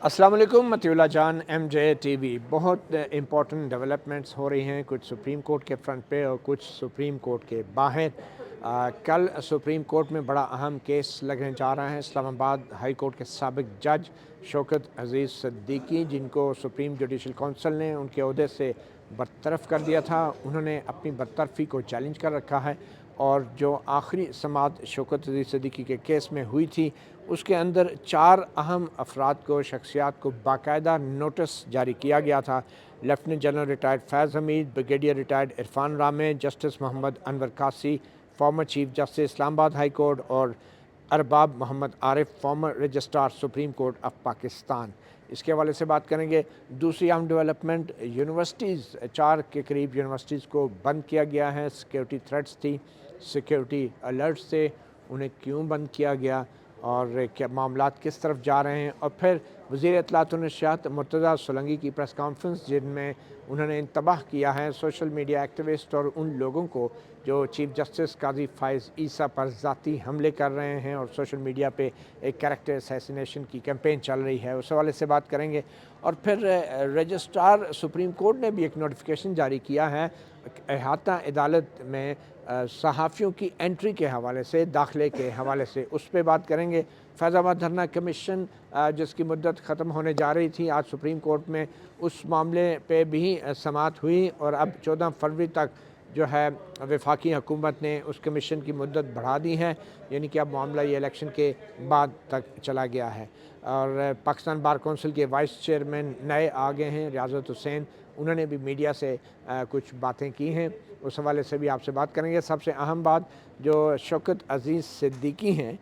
अस्सलाम वालेकुम मतिउल्लाह जान एमजे टीवी। बहुत इंपॉर्टेंट डेवलपमेंट्स हो रही हैं, कुछ सुप्रीम कोर्ट के फ्रंट पे और कुछ सुप्रीम कोर्ट के बाहर। कल सुप्रीम कोर्ट में बड़ा अहम केस लगने जा रहा है। इस्लामाबाद हाई कोर्ट के साबिक जज शौकत अजीज़ सिद्दीकी, जिनको सुप्रीम जुडिशल काउंसिल ने उनके ओहदे से बरतरफ़ कर दिया था, उन्होंने अपनी बरतरफ़ी को चैलेंज कर रखा है। और जो आखिरी समाअत शौकत अजीज़ सिद्दीकी के केस में हुई थी, उसके अंदर 4 अहम अफराद को, शख्सियात को बाकायदा नोटिस जारी किया गया था। Lieutenant general retired Faiz Hamid, brigadier retired Irfan Ramay, justice Mohammad Anwar Kasi, former chief justice Islamabad high court, और Arbab Mohammad Arif, former registrar supreme court of Pakistan. इसके हवाले से बात करेंगे। दूसरी अहम डेवलपमेंट, यूनिवर्सिटीज़, 4 के करीब यूनिवर्सिटीज़ को बंद किया गया है। सिक्योरिटी थ्रेट्स थी, सिक्योरिटी अलर्ट्स थे, उन्हें क्यों बंद किया गया और क्या मामलात किस तरफ जा रहे हैं। और फिर वज़ीर इत्तलात व नशरियात मुर्तज़ा सोलंकी की प्रेस कॉन्फ्रेंस, जिनमें उन्होंने इंतबाह किया है सोशल मीडिया एक्टिविस्ट और उन लोगों को जो चीफ जस्टिस काजी फ़ाइज़ ईसा पर ज़ाती हमले कर रहे हैं और सोशल मीडिया पे एक कैरेक्टर असैसिनेशन की कैंपेन चल रही है, उस हवाले से बात करेंगे। और फिर रजिस्ट्रार सुप्रीम कोर्ट ने भी एक नोटिफिकेशन जारी किया है अहाता अदालत में सहाफ़ियों की एंट्री के हवाले से, दाखिले के हवाले से, उस पर बात करेंगे। फैज़ाबाद धरना कमीशन जिसकी मुद्दत ख़त्म होने जा रही थी, आज सुप्रीम कोर्ट में उस मामले पे भी समाअत हुई और अब 14 फरवरी तक जो है वफाकी हुकूमत ने उस कमीशन की मुद्दत बढ़ा दी है, यानी कि अब मामला ये इलेक्शन के बाद तक चला गया है। और पाकिस्तान बार कौंसिल के वाइस चेयरमैन नए आ गए हैं, रियाज़त हुसैन, उन्होंने भी मीडिया से कुछ बातें की हैं, उस हवाले से भी आपसे बात करेंगे। सबसे अहम बात, जो शौकत अजीज़ सिद्दीकी हैं,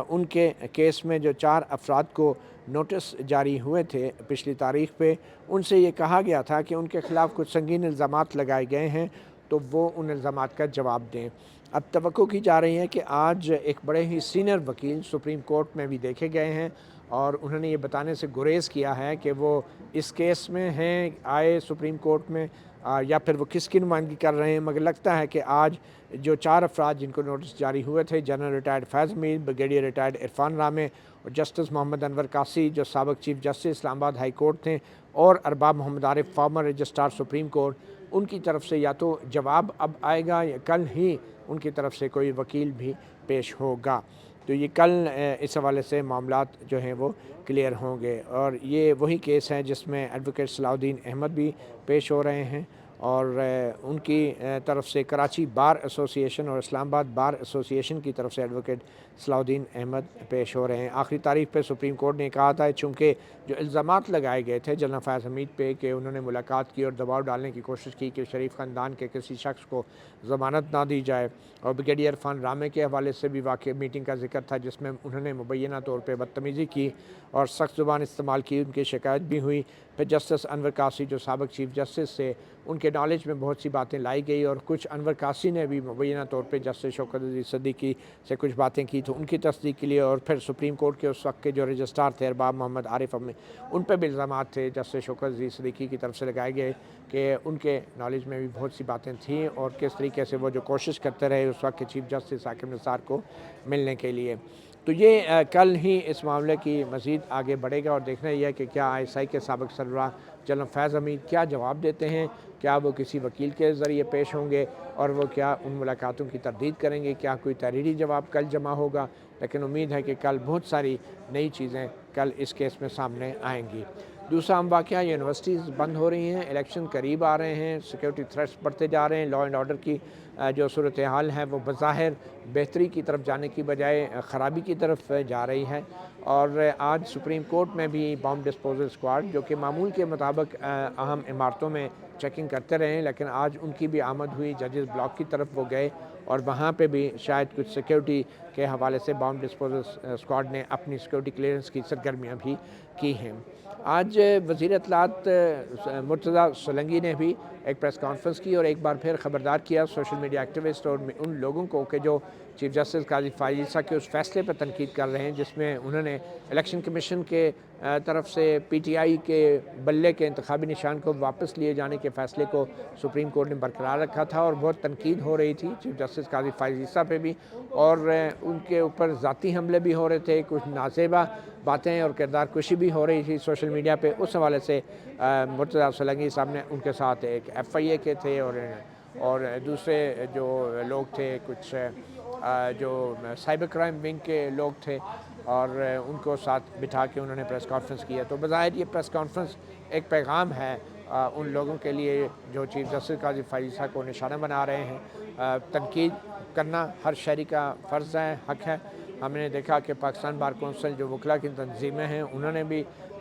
उनके केस में जो 4 अफराद को नोटिस जारी हुए थे पिछली तारीख पे, उनसे ये कहा गया था कि उनके ख़िलाफ़ कुछ संगीन इल्ज़ामात लगाए गए हैं, तो वो उन इल्ज़ामात का जवाब दें। अब तवक्को की जा रही है कि आज एक बड़े ही सीनियर वकील सुप्रीम कोर्ट में भी देखे गए हैं और उन्होंने ये बताने से गुरेज़ किया है कि वो इस केस में हैं, आए सुप्रीम कोर्ट में या फिर वो किसकी नुमाइंदगी कर रहे हैं। मगर लगता है कि आज जो 4 अफराद जिनको नोटिस जारी हुए थे, general retired Faiz Hamid, brigadier retired Irfan Ramay और जस्टिस मोहम्मद अनवर कासी, जो साबिक chief justice Islamabad high court थे, और Arbab Mohammad Arif, former registrar supreme court, उनकी तरफ से या तो जवाब अब आएगा या कल ही उनकी तरफ से कोई वकील भी पेश होगा। तो ये कल इस हवाले से मामलात जो हैं वो क्लियर होंगे। और ये वही केस है जिसमें एडवोकेट सलाउद्दीन अहमद भी पेश हो रहे हैं और उनकी तरफ से कराची बार एसोसिएशन और इस्लामाबाद बार एसोसिएशन की तरफ से एडवोकेट सलाउद्दीन अहमद पेश हो रहे हैं। आखिरी तारीख पे सुप्रीम कोर्ट ने कहा था, चूँकि जो इल्ज़ामात लगाए गए थे जनरल फैज़ हमीद पे कि उन्होंने मुलाकात की और दबाव डालने की कोशिश की कि शरीफ ख़ानदान के किसी शख्स को ज़मानत ना दी जाए, और ब्रिगेडियर इरफान रामे के हवाले से भी वाक़ई मीटिंग का जिक्र था जिसमें उन्होंने मुबैना तौर पर बदतमीज़ी की और सख्त ज़ुबान इस्तेमाल की, उनकी शिकायत भी हुई। फिर जस्टिस अनवर कासी, जो साबिक चीफ जस्टिस थे, उनके नॉलेज में बहुत सी बातें लाई गई और कुछ अनवर कासी ने भी मुबैना तौर पे जस्टिस शौकत अजीज़ सिद्दीकी से कुछ बातें की, तो उनकी तस्दीक के लिए। और फिर सुप्रीम कोर्ट के उस वक्त के जो रजिस्ट्रार थे अरबाब मोहम्मद आरिफ, में उन पर भी इल्ज़ामात थे जस्टिस शौकत अजीज़ सिद्दीकी की तरफ से लगाए गए कि उनके नॉलेज में भी बहुत सी बातें थीं और किस तरीके से वो जो कोशिश करते रहे उस वक्त के चीफ जस्टिस हाकिम निसार को मिलने के लिए। तो ये कल ही इस मामले की मज़ीद आगे बढ़ेगा और देखना यह है कि क्या ISI के साबिक सरबराह जनरल फैज़ हमीद क्या जवाब देते हैं, क्या वो किसी वकील के ज़रिए पेश होंगे और वो क्या उन मुलाकातों की तरदीद करेंगे, क्या कोई तहरीरी जवाब कल जमा होगा। लेकिन उम्मीद है कि कल बहुत सारी नई चीज़ें कल इस केस में सामने आएंगी। दूसरा अहम वाक़या, यूनिवर्सिटीज़ बंद हो रही हैं, इलेक्शन करीब आ रहे हैं, सिक्योरिटी थ्रेट्स बढ़ते जा रहे हैं, लॉ एंड ऑर्डर की जो सूरत हाल है वो बज़ाहिर बेहतरी की तरफ जाने की बजाय ख़राबी की तरफ जा रही है। और आज सुप्रीम कोर्ट में भी बॉम्ब डिस्पोजल स्क्वाड, जो कि मामूल के मुताबिक अहम इमारतों में चेकिंग करते रहे, लेकिन आज उनकी भी आमद हुई, जजेस ब्लॉक की तरफ वो गए और वहाँ पे भी शायद कुछ सिक्योरिटी के हवाले से बॉम्ब डिस्पोजल स्क्वाड ने अपनी सिक्योरिटी क्लियरेंस की सरगर्मियाँ भी की हैं। आज वज़ीर इत्तलात मुर्तज़ा सोलंकी ने भी एक प्रेस कॉन्फ्रेंस की और एक बार फिर ख़बरदार किया सोशल मीडिया एक्टिविस्ट और उन लोगों को कि जो चीफ जस्टिस काजी फ़ाइज़ ईसा के उस फैसले पर तनकीद कर रहे हैं जिसमें उन्होंने इलेक्शन कमीशन के तरफ से PTI के बल्ले के इंतखाबी निशान को वापस लिए जाने के फ़ैसले को सुप्रीम कोर्ट ने बरकरार रखा था और बहुत तनकीद हो रही थी चीफ जस्टिस काजी फ़ाइज़ ईसा पे भी, और उनके ऊपर ज़ाती हमले भी हो रहे थे, कुछ नाज़ेबा बातें और किरदार कुशी भी हो रही थी सोशल मीडिया पे। उस हवाले से मुर्तज़ा सोलंकी साहब ने उनके साथ एक FIA के थे और दूसरे जो लोग थे कुछ जो साइबर क्राइम विंग के लोग थे और उनको साथ बिठा के उन्होंने प्रेस कॉन्फ्रेंस किया। तो बज़ाहिर ये प्रेस कॉन्फ्रेंस एक पैगाम है उन लोगों के लिए जो चीफ जस्टिस काज़ी फ़ाइज़ ईसा को निशाना बना रहे हैं। तनकीद करना हर शहरी का फ़र्ज़ है, हक़ है। हमने देखा कि पाकिस्तान बार कौंसिल जो वकला की तंजीमें हैं उन्होंने भी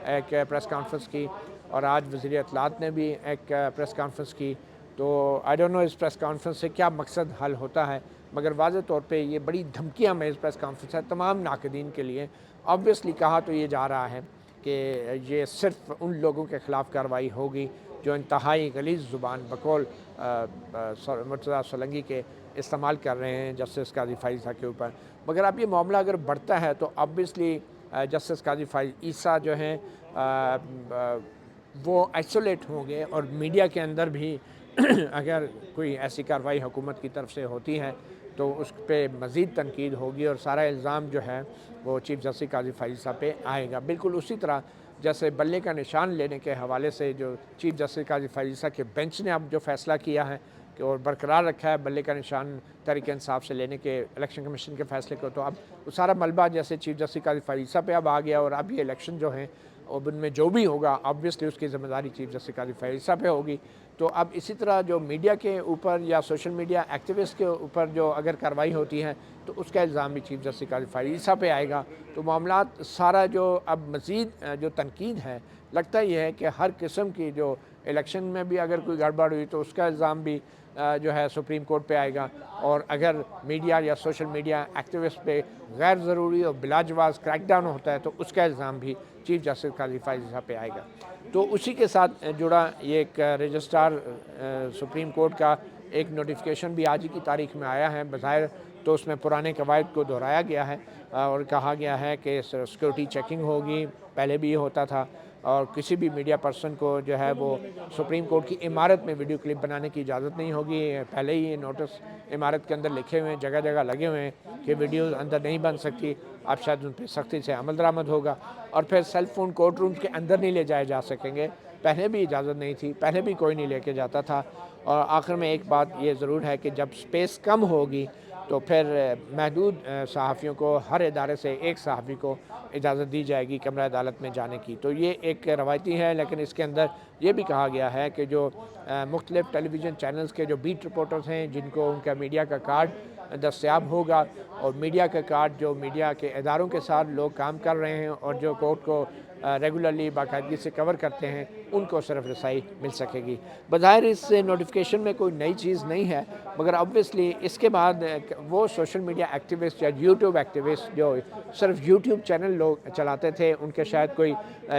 एक प्रेस कॉन्फ्रेंस की और आज वज़ीर इत्तलात ने भी एक प्रेस कॉन्फ्रेंस की। तो आई डोंट नो इस प्रेस कॉन्फ्रेंस से क्या मकसद हल होता है, मगर वाज़ेह तौर पे ये बड़ी धमकियाँ में इस प्रेस कॉन्फ्रेंस है तमाम नाक़दीन के लिए। ऑब्वियसली कहा तो ये जा रहा है कि ये सिर्फ़ उन लोगों के ख़िलाफ़ कार्रवाई होगी जो इंतहाई गलीज़ ज़ुबान बकौल मुर्तज़ा सोलंकी के इस्तेमाल कर रहे हैं जस्टिस काज़ी फ़ाइज़ ईसा के ऊपर। मगर अब ये मामला अगर बढ़ता है तो ऑब्वियसली जस्टिस काज़ी फ़ाइज़ ईसा जो हैं वो आइसोलेट होंगे और मीडिया के अंदर भी अगर कोई ऐसी कार्रवाई हुकूमत की तरफ से होती है तो उस पर मज़ीद तनकीद होगी और सारा इल्ज़ाम जो है वो चीफ जस्टिस काज़ी फ़ाइज़ ईसा पे आएगा। बिल्कुल उसी तरह जैसे बल्ले का निशान लेने के हवाले से जो चीफ जस्टिस काज़ी फ़ाइज़ ईसा के बेंच ने अब जो फ़ैसला किया है कि और बरकरार रखा है बल्ले का निशान तहरीक इंसाफ से लेने के इलेक्शन कमीशन के फ़ैसले को, तो अब वो सारा मलबा जैसे चीफ जस्टिस काज़ी फ़ाइज़ ईसा पे अब आ गया और अब ये इलेक्शन जो हैं और उनमें जो भी होगा ऑब्वियसली उसकी ज़िम्मेदारी चीफ जस्टिस काज़ी फ़ाइज़ ईसा पे होगी। तो अब इसी तरह जो मीडिया के ऊपर या सोशल मीडिया एक्टिविस्ट के ऊपर जो अगर कार्रवाई होती है तो उसका इल्ज़ाम भी चीफ जस्टिस काज़ी फ़ाइज़ ईसा पे आएगा। तो मामलात सारा जो अब मज़ीद जो तनकीद है लगता ये है कि हर किस्म की जो इलेक्शन में भी अगर कोई गड़बड़ हुई तो उसका इल्ज़ाम भी जो है सुप्रीम कोर्ट पे आएगा और अगर मीडिया या सोशल मीडिया एक्टिविस्ट पे गैर ज़रूरी और बिलाजवाज़ क्रैकडाउन होता है तो उसका इल्ज़ाम भी चीफ जस्टिस काज़ी फ़ाइज़ ईसा पे आएगा। तो उसी के साथ जुड़ा ये एक रजिस्ट्रार सुप्रीम कोर्ट का एक नोटिफिकेशन भी आज ही की तारीख में आया है। बज़ाहिर तो उसमें पुराने कवायद को दोहराया गया है और कहा गया है कि सिक्योरिटी चेकिंग होगी, पहले भी ये होता था और किसी भी मीडिया पर्सन को जो है वो सुप्रीम कोर्ट की इमारत में वीडियो क्लिप बनाने की इजाज़त नहीं होगी। पहले ही ये नोटिस इमारत के अंदर लिखे हुए हैं, जगह जगह लगे हुए हैं कि वीडियो अंदर नहीं बन सकती। अब शायद उन पर सख्ती से अमल दरामद होगा और फिर सेल फ़ोन कोर्ट रूम के अंदर नहीं ले जाए जा सकेंगे। पहले भी इजाज़त नहीं थी, पहले भी कोई नहीं लेके जाता था। और आखिर में एक बात ये ज़रूर है कि जब स्पेस कम होगी तो फिर महदूद सहाफ़ियों को हर इदारे से एक सहाफ़ी को इजाज़त दी जाएगी कमरा अदालत में जाने की। तो ये एक रवायती है, लेकिन इसके अंदर ये भी कहा गया है कि जो मुख्तलिफ़ टेलीविज़न चैनल्स के जो बीट रिपोर्टर्स हैं जिनको उनका मीडिया का कार्ड दस्तयाब होगा और मीडिया का कार्ड जो मीडिया के इदारों के साथ लोग काम कर रहे हैं और जो कोर्ट को रेगुलरली बाकायदगी से कवर करते हैं उनको सिर्फ रसाई मिल सकेगी। बज़ाहिर इस नोटिफिकेशन में कोई नई चीज़ नहीं है, मगर ऑब्वियसली इसके बाद वो सोशल मीडिया एक्टिविस्ट या यूट्यूब एक्टिविस्ट जो सिर्फ यूट्यूब चैनल लोग चलाते थे, उनके शायद कोई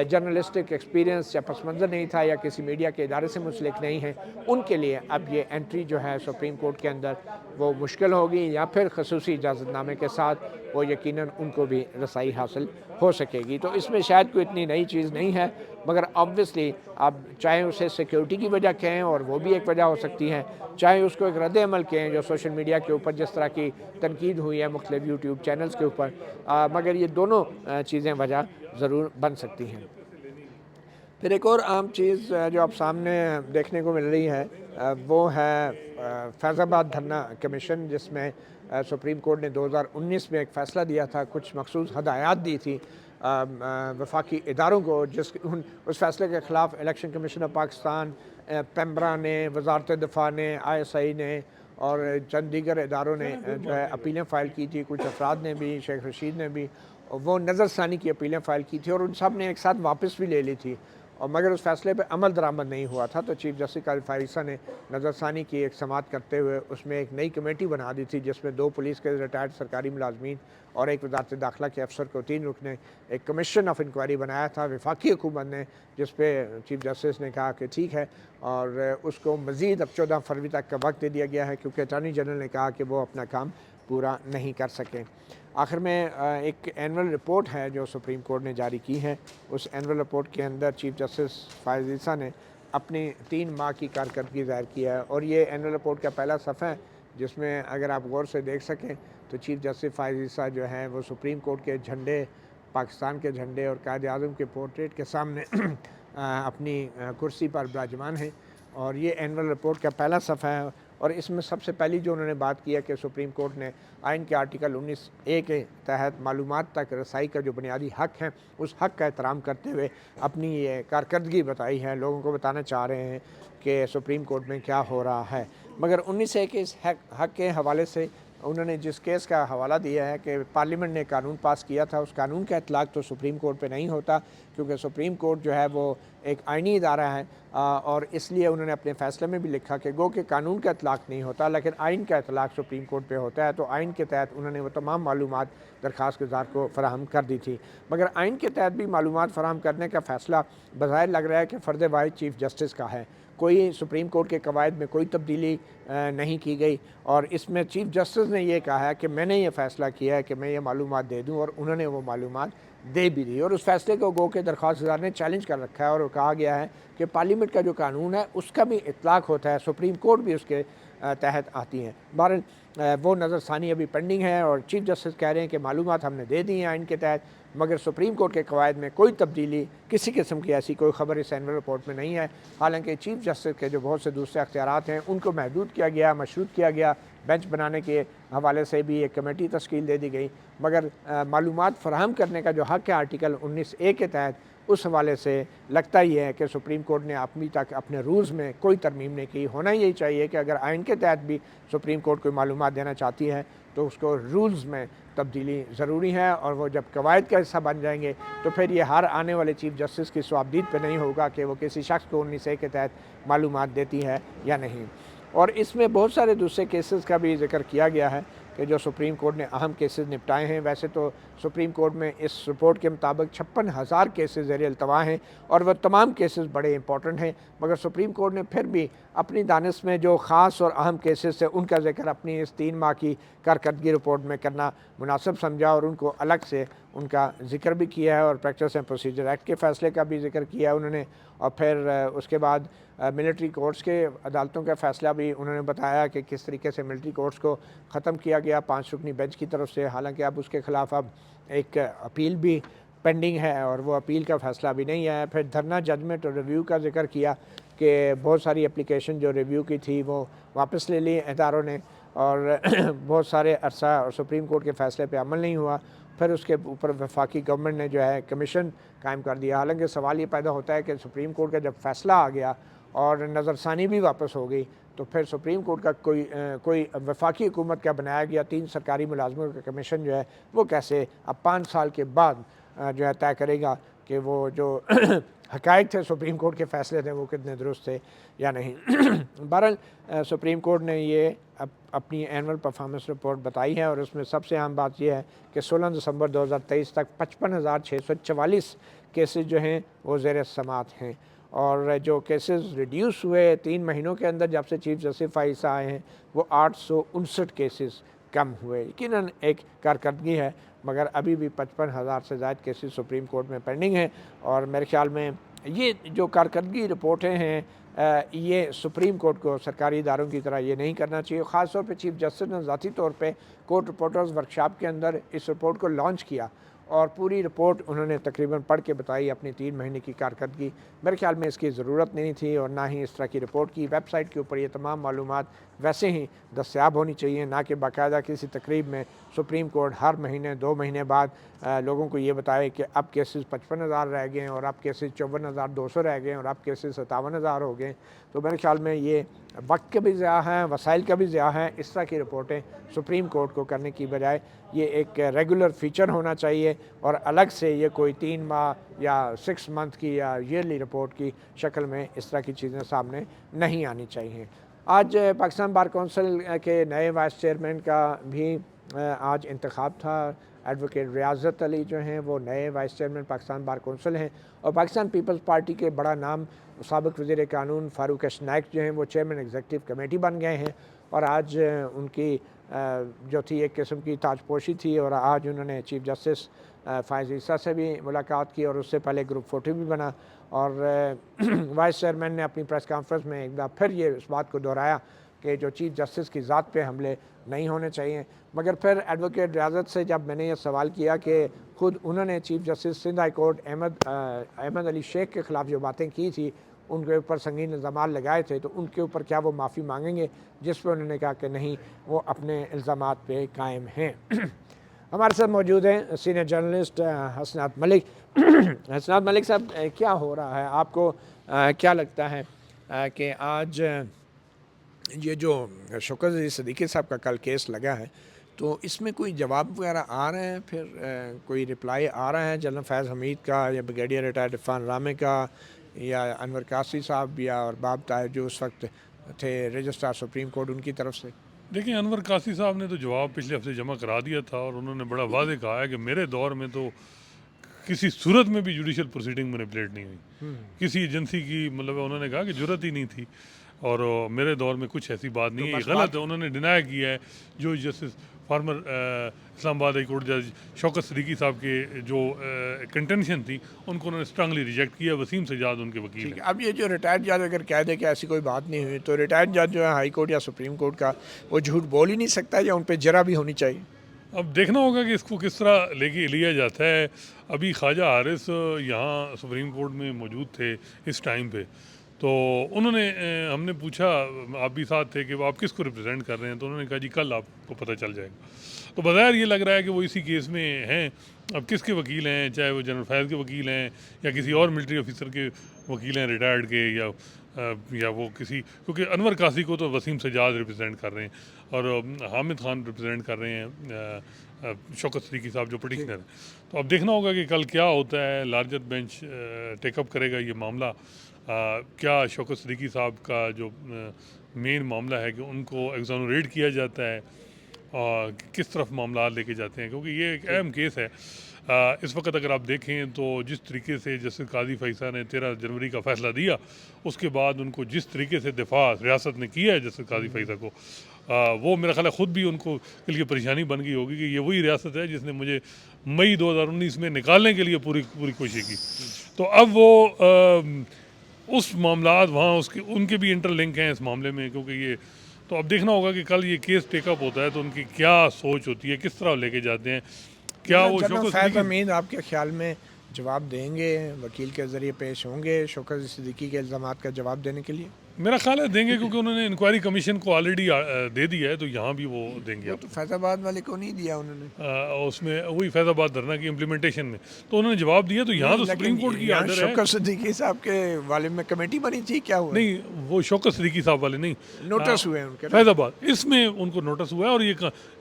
जर्नलिस्टिक एक्सपीरियंस या पस मंज़र नहीं था या किसी मीडिया के इदारे से मुंसलिक नहीं है, उनके लिए अब ये एंट्री जो है सुप्रीम कोर्ट के अंदर वो मुश्किल होगी या फिर खसूसी इजाज़तनामे के साथ वो यकीनन उनको भी रसाई हासिल हो सकेगी। तो इसमें शायद कोई इतनी नई चीज़ नहीं है, मगर ऑब्वियसली आप चाहे उसे सिक्योरिटी की वजह कहें और वो भी एक वजह हो सकती है, चाहे उसको एक रद्द अमल कहें जो सोशल मीडिया के ऊपर जिस तरह की तनकीद हुई है मुख्तलिफ यूट्यूब चैनल्स के ऊपर, मगर ये दोनों चीज़ें वजह ज़रूर बन सकती हैं। फिर एक और आम चीज़ जो अब सामने देखने को मिल रही है वो है फैज़ाबाद धरना कमीशन, जिसमें सुप्रीम कोर्ट ने 2019 में एक फ़ैसला दिया था, कुछ मखसूस हदायत दी थी वफाकी इदारों को, उस फैसले के ख़िलाफ़ इलेक्शन कमीशन ऑफ पाकिस्तान, पेम्ब्रा ने, वजारत दिफा ने, ISI ने और चंद दीगर इदारों ने जो है अपीलें फ़ाइल की थी। कुछ अफराद ने भी, शेख रशीद ने भी, वो नज़रसानी की अपीलें फ़ाइल की थी और उन सब ने एक साथ वापस भी ले ली थी और मगर उस फैसले पे अमल दरामद नहीं हुआ था। तो चीफ जस्टिस काज़ी फ़ाइज़ ईसा ने नज़रसानी की एक समाअत करते हुए उसमें एक नई कमेटी बना दी थी, जिसमें 2 पुलिस के रिटायर्ड सरकारी मुलाजमीन और एक वजारत दाखिला के अफसर को 3 रुकने एक कमीशन ऑफ इंक्वायरी बनाया था वफाकी हुकूमत ने, जिस पे चीफ जस्टिस ने कहा कि ठीक है और उसको मज़ीद अब 14 फरवरी तक का वक्त दे दिया गया है क्योंकि अटॉर्नी जनरल ने कहा कि वो अपना काम पूरा नहीं कर सकें। आखिर में एक एनुअल रिपोर्ट है जो सुप्रीम कोर्ट ने जारी की है। उस एनुअल रिपोर्ट के अंदर चीफ जस्टिस फ़ाइज़ ईसा ने अपनी 3 माह की कारकर्दगी ज़ाहिर किया है और ये एनुअल रिपोर्ट का पहला सफ़ा है जिसमें अगर आप गौर से देख सकें तो चीफ जस्टिस फ़ाइज़ ईसा जो हैं वो सुप्रीम कोर्ट के झंडे पाकिस्तान के झंडे और कायद आज़म के पोर्ट्रेट के सामने अपनी कुर्सी पर विराजमान हैं। और ये एनुअल रिपोर्ट का पहला सफ़ा है और इसमें सबसे पहली जो उन्होंने बात की है कि सुप्रीम कोर्ट ने आइन के आर्टिकल 19A के तहत मालूमात तक रसाई का जो बुनियादी हक़ है उस हक़ का एहतराम करते हुए अपनी ये कारकर्दगी बताई है। लोगों को बताना चाह रहे हैं कि सुप्रीम कोर्ट में क्या हो रहा है। मगर 19A के इस हक़ के हवाले से उन्होंने जिस केस का हवाला दिया है कि पार्लियामेंट ने कानून पास किया था, उस कानून का इतलाक़ तो सुप्रीम कोर्ट पे नहीं होता, क्योंकि सुप्रीम कोर्ट जो है वो एक आइनी इदारा है और इसलिए उन्होंने अपने फ़ैसले में भी लिखा कि गो के कानून का इतलाक़ नहीं होता लेकिन आइन का इतलाक़ सुप्रीम कोर्ट पे होता है। तो आइन के तहत उन्होंने वो तमाम मालूमात दरख्वास्त गुज़ार को फ़राहम कर दी थी। मगर आइन के तहत भी मालूमात फ़राहम करने का फ़ैसला बज़ाहिर लग रहा है कि फ़र्ज़ वाहिद चीफ़ जस्टिस का है। कोई सुप्रीम कोर्ट के कवायद में कोई तब्दीली नहीं की गई और इसमें चीफ़ जस्टिस ने यह कहा है कि मैंने ये फ़ैसला किया है कि मैं ये मालूमात दे दूँ और उन्होंने वो मालूमात दे भी दी। और उस फैसले को गो के दरख्वास्त गुज़ार ने चैलेंज कर रखा है और कहा गया है कि पार्लियामेंट का जो कानून है उसका भी इतलाक़ होता है, सुप्रीम कोर्ट भी उसके तहत आती हैं। बहरहाल वो नज़रसानी अभी पेंडिंग है और चीफ़ जस्टिस कह रहे हैं कि मालूमात हमने दे दी हैं आइन के तहत, मगर सुप्रीम कोर्ट के कवायद में कोई तब्दीली किसी किस्म की ऐसी कोई ख़बर इस एनुअल रिपोर्ट में नहीं है। हालांकि चीफ़ जस्टिस के जो बहुत से दूसरे अख्तियारात हैं उनको महदूद किया गया, मशरूत किया गया, बेंच बनाने के हवाले से भी एक कमेटी तश्कील दे दी गई, मगर मालूमात फ़राहम करने का जो हक़ है आर्टिकल 19A के तहत उस हवाले से लगता ही है कि सुप्रीम कोर्ट ने अभी तक अपने रूल्स में कोई तरमीम नहीं की। होना यही चाहिए कि अगर आइन के तहत भी सुप्रीम कोर्ट कोई मालूमात देना चाहती है तो उसको रूल्स में तब्दीली ज़रूरी है और वो जब कवायद का हिस्सा बन जाएंगे तो फिर ये हर आने वाले चीफ़ जस्टिस की स्वाबदीद पे नहीं होगा कि वो किसी शख्स को 19A के तहत मालूमात देती है या नहीं। और इसमें बहुत सारे दूसरे केसेस का भी जिक्र किया गया है कि जो सुप्रीम कोर्ट ने अहम केसेस निपटाए हैं। वैसे तो सुप्रीम कोर्ट में इस रिपोर्ट के मुताबिक 56,000 केसेस ज़ेर अल्तवा हैं और वह तमाम केसेस बड़े इंपॉर्टेंट हैं, मगर सुप्रीम कोर्ट ने फिर भी अपनी दानिश में जो ख़ास और अहम केसेस थे उनका जिक्र अपनी इस 3 माह की कारकर्दगी रिपोर्ट में करना मुनासिब समझा और उनको अलग से उनका जिक्र भी किया है और प्रैक्टिस एंड प्रोसीजर एक्ट के फ़ैसले का भी जिक्र किया है उन्होंने। और फिर उसके बाद मिलिट्री कोर्ट्स के अदालतों का फ़ैसला भी उन्होंने बताया कि किस तरीके से मिलिट्री कोर्ट्स को ख़त्म किया गया 5 रुकनी बेंच की तरफ से। हालांकि अब उसके ख़िलाफ़ अब एक अपील भी पेंडिंग है और वो अपील का फ़ैसला भी नहीं आया। फिर धरना जजमेंट और रिव्यू का जिक्र किया कि बहुत सारी एप्लीकेशन जो रिव्यू की थी वो वापस ले ली इदारों ने और बहुत सारे अरसा और सुप्रीम कोर्ट के फ़ैसले पे अमल नहीं हुआ। फिर उसके ऊपर वफाकी गवर्नमेंट ने जो है कमीशन कायम कर दिया। हालांकि सवाल ये पैदा होता है कि सुप्रीम कोर्ट का जब फ़ैसला आ गया और नज़रसानी भी वापस हो गई तो फिर सुप्रीम कोर्ट का कोई वफाकी हुकूमत का बनाया गया 3 सरकारी मुलाजमों का कमीशन जो है वो कैसे अब 5 साल के बाद जो है तय करेगा कि वो जो हक़ाइक़ थे सुप्रीम कोर्ट के फ़ैसले थे वो कितने दुरुस्त थे या नहीं। बहरहाल सुप्रीम कोर्ट ने ये अपनी एनुअल परफॉर्मेंस रिपोर्ट बताई है और उसमें सबसे अहम बात यह है कि 16 दिसंबर 2023 तक 55,644 केसेस जो हैं वो ज़ेर समाअत हैं और जो केसेस रिड्यूस हुए 3 महीनों के अंदर जब से चीफ जस्टिस फ़ाइज़ आए हैं वो 859 केसेस कम हुए। यकीनन एक कारकर्दगी है, मगर अभी भी 55,000 से ज़ायद केसेस सुप्रीम कोर्ट में पेंडिंग हैं और मेरे ख्याल में ये जो कारकर्दगी रिपोर्टें हैं ये सुप्रीम कोर्ट को सरकारी इदारों की तरह ये नहीं करना चाहिए। ख़ास तौर पे चीफ जस्टिस ने ज़ाती तौर पे कोर्ट रिपोर्टर्स वर्कशॉप के अंदर इस रिपोर्ट को लॉन्च किया और पूरी रिपोर्ट उन्होंने तकरीबन पढ़ के बताई अपनी 3 महीने की कारकर्दगी। मेरे ख्याल में इसकी ज़रूरत नहीं थी और ना ही इस तरह की रिपोर्ट की। वेबसाइट के ऊपर ये तमाम मालूमात वैसे ही दस्तयाब होनी चाहिए, ना कि बाकायदा किसी तकरीब में सुप्रीम कोर्ट हर महीने 2 महीने बाद लोगों को ये बताए कि अब केसेस 55,000 रह गए हैं और अब केसेस 54,200 रह गए हैं और अब केसेस 57,000 हो गए। तो मेरे ख्याल में ये वक्त का भी ज़िया है, वसाइल का भी ज़िया है। इस तरह की रिपोर्टें सुप्रीम कोर्ट को करने की बजाय ये एक रेगुलर फ़ीचर होना चाहिए और अलग से ये कोई 3 माह या 6 मंथ की या ईयरली रिपोर्ट की शक्ल में इस तरह की चीज़ें सामने नहीं आनी चाहिए। आज पाकिस्तान बार कौंसिल के नए वाइस चेयरमैन का भी आज इंतखाब था। एडवोकेट रियाज़त अली जो हैं वो नए vice chairman Pakistan bar council हैं और पाकिस्तान पीपल्स पार्टी के बड़ा नाम साबिक़ वज़ीर कानून फ़ारूक नाइक जो हैं वो चेयरमैन एग्जीक्यूटिव कमेटी बन गए हैं और आज उनकी जो थी एक किस्म की ताजपोशी थी और आज उन्होंने चीफ जस्टिस फ़ाइज़ ईसा से भी मुलाकात की और उससे पहले ग्रुप 40 भी बना और वाइस चेयरमैन ने अपनी प्रेस कॉन्फ्रेंस में एक बार फिर ये इस बात को दोहराया कि जो चीफ जस्टिस की ज़ात पे हमले नहीं होने चाहिए। मगर फिर एडवोकेट रियाज़त से जब मैंने ये सवाल किया कि खुद उन्होंने chief justice Sindh high court Ahmed Ali Sheikh के ख़िलाफ़ जो बातें की थी, उनके ऊपर संगीन इल्ज़ामात लगाए थे, तो उनके ऊपर क्या वो माफ़ी मांगेंगे, जिस पर उन्होंने कहा कि नहीं, वो अपने इल्ज़ामात पे कायम हैं। हमारे साथ मौजूद हैं सीनियर जर्नलिस्ट हसनात मलिक। हसनात मलिक साहब, क्या हो रहा है, आपको क्या लगता है कि आज ये जो शौकत अली सिद्दीकी साहब का कल केस लगा है, तो इसमें कोई जवाब वगैरह आ रहे हैं, फिर कोई रिप्लाई आ रहा है जनरल फैज़ हमीद का या ब्रिगेडियर रिटायर्ड इरफान रामे का या अनवर कासी साहब या और बाब ताहिर जो उस वक्त थे रजिस्ट्रार सुप्रीम कोर्ट, उनकी तरफ से? देखिए, अनवर कासी साहब ने तो जवाब पिछले हफ्ते जमा करा दिया था और उन्होंने बड़ा वाज़ेह कहा है कि मेरे दौर में तो किसी सूरत में भी जुडिशल प्रोसीडिंग मैनिपुलेट नहीं हुई, किसी एजेंसी की, मतलब उन्होंने कहा कि जरूरत ही नहीं थी और मेरे दौर में कुछ ऐसी बात नहीं है। ये गलत है, उन्होंने डिनाई किया है। जो justice farmer Islamabad high court जज शौकत सिद्दीकी साहब के जो कंटेंशन थी, उनको उन्होंने स्ट्रांगली रिजेक्ट किया। वसीम सजाद उनके वकील हैं। अब ये जो रिटायर्ड जज अगर कह दे कि ऐसी कोई बात नहीं हुई, तो रिटायर्ड जज जो है हाई कोर्ट या सुप्रीम कोर्ट का, वो झूठ बोल ही नहीं सकता या उन पर जरा भी होनी चाहिए? अब देखना होगा कि इसको किस तरह लेके लिया जाता है। अभी ख्वाजा हारिस यहाँ सुप्रीम कोर्ट में मौजूद थे इस टाइम पे, तो उन्होंने हमने पूछा, आप भी साथ थे, कि आप किसको रिप्रेजेंट कर रहे हैं, तो उन्होंने कहा जी कल आपको पता चल जाएगा। तो बज़ाहिर ये लग रहा है कि वो इसी केस में हैं। अब किसके वकील हैं, चाहे वो जनरल फैज़ के वकील हैं या किसी और मिलिट्री ऑफिसर के वकील हैं रिटायर्ड के, या वो किसी, क्योंकि अनवर कासी को तो वसीम सजाद रिप्रेजेंट कर रहे हैं और हामिद खान रिप्रेजेंट कर रहे हैं शौकत सिद्दीकी साहब जो पटिशनर हैं। तो अब देखना होगा कि कल क्या होता है। लार्जर बेंच टेकअप करेगा ये मामला। क्या शौकत सिद्दीकी साहब का जो मेन मामला है कि उनको एग्जोनरेट किया जाता है और किस तरफ मामला लेके जाते हैं, क्योंकि ये एक अहम केस है। इस वक्त अगर आप देखें तो जिस तरीके से जस्टिस काजी फैसा ने 13 जनवरी का फ़ैसला दिया, उसके बाद उनको जिस तरीके से दिफा रियासत ने किया है जस्टिस काजी फैसा को, वो मेरा ख्याल है ख़ुद भी उनको के लिए परेशानी बन गई होगी कि ये वही रियासत है जिसने मुझे मई 2019 में निकालने के लिए पूरी पूरी कोशिश की। तो अब वो उस मामलात वहाँ उसके उनके भी इंटरलिंक हैं इस मामले में, क्योंकि ये तो अब देखना होगा कि कल ये केस टेकअप होता है तो उनकी क्या सोच होती है, किस तरह लेके जाते हैं। क्या वो शौकत अमीन आपके ख्याल में जवाब देंगे, वकील के ज़रिए पेश होंगे शौकत सिद्दीकी के इल्ज़ामात का जवाब देने के लिए? मेरा ख्याल है देंगे, क्योंकि उन्होंने इंक्वायरी कमीशन को ऑलरेडी दे दिया है, तो यहाँ भी वो देंगे। वो तो फैज़ाबाद वाले को नहीं दिया उन्होंने, उसमें वही फैज़ाबाद धरना की इम्प्लीमेंटेशन में तो उन्होंने जवाब दिया। तो यहाँ तो सुप्रीम कोर्ट की आर्डर है। शौकत सिद्दीकी साहब के वाले में कमेटी बनी थी, क्या हुआ? नहीं, वो शौकत सिद्दीकी साहब वाले नहीं, नोटिस हुए उनके फैज़ाबाद, इसमें उनको नोटिस हुआ है और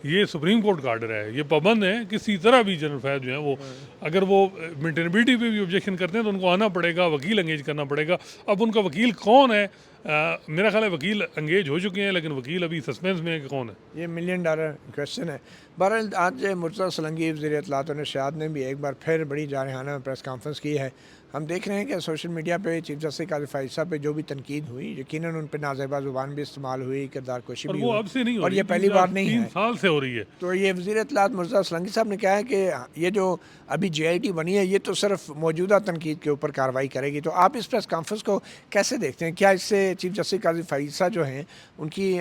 ये सुप्रीम कोर्ट का आर्डर है। ये पाबंद है किसी तरह भी जनरल फैज़ जो है वो, अगर वो मेंटेनेबिलिटी पे भी ऑब्जेक्शन करते हैं तो उनको आना पड़ेगा, वकील एंगेज करना पड़ेगा। अब उनका वकील कौन है, मेरा ख्याल है वकील एंगेज हो चुके हैं, लेकिन वकील अभी सस्पेंस में है कि कौन है। ये $1 मिलियन क्वेश्चन है। बहरहाल आज मुर्तज़ा सलंगी वज़ीर इत्तलात और इरशाद ने भी एक बार फिर बड़ी जारहाना प्रेस कॉन्फ्रेंस की है। हम देख रहे हैं कि सोशल मीडिया पे चीफ जस्टिस काज़ी फैज़ पे जो भी तनकीद हुई, यकीनन उन पर नाज़ेबा ज़ुबान भी इस्तेमाल हुई, किरदार कोशी भी हुई, अब से नहीं हो और ये पहली बार नहीं है, 3 साल से हो रही है। तो ये वज़ीर इत्तलात मुर्तज़ा सलंगी साहब ने कहा है कि ये जो अभी JIT बनी है, ये तो सिर्फ मौजूदा तनकीद के ऊपर कार्रवाई करेगी। तो आप इस प्रेस कॉन्फ्रेंस को कैसे देखते हैं? क्या इससे चीफ जस्टिस काज़ी फैज़ जो हैं उनकी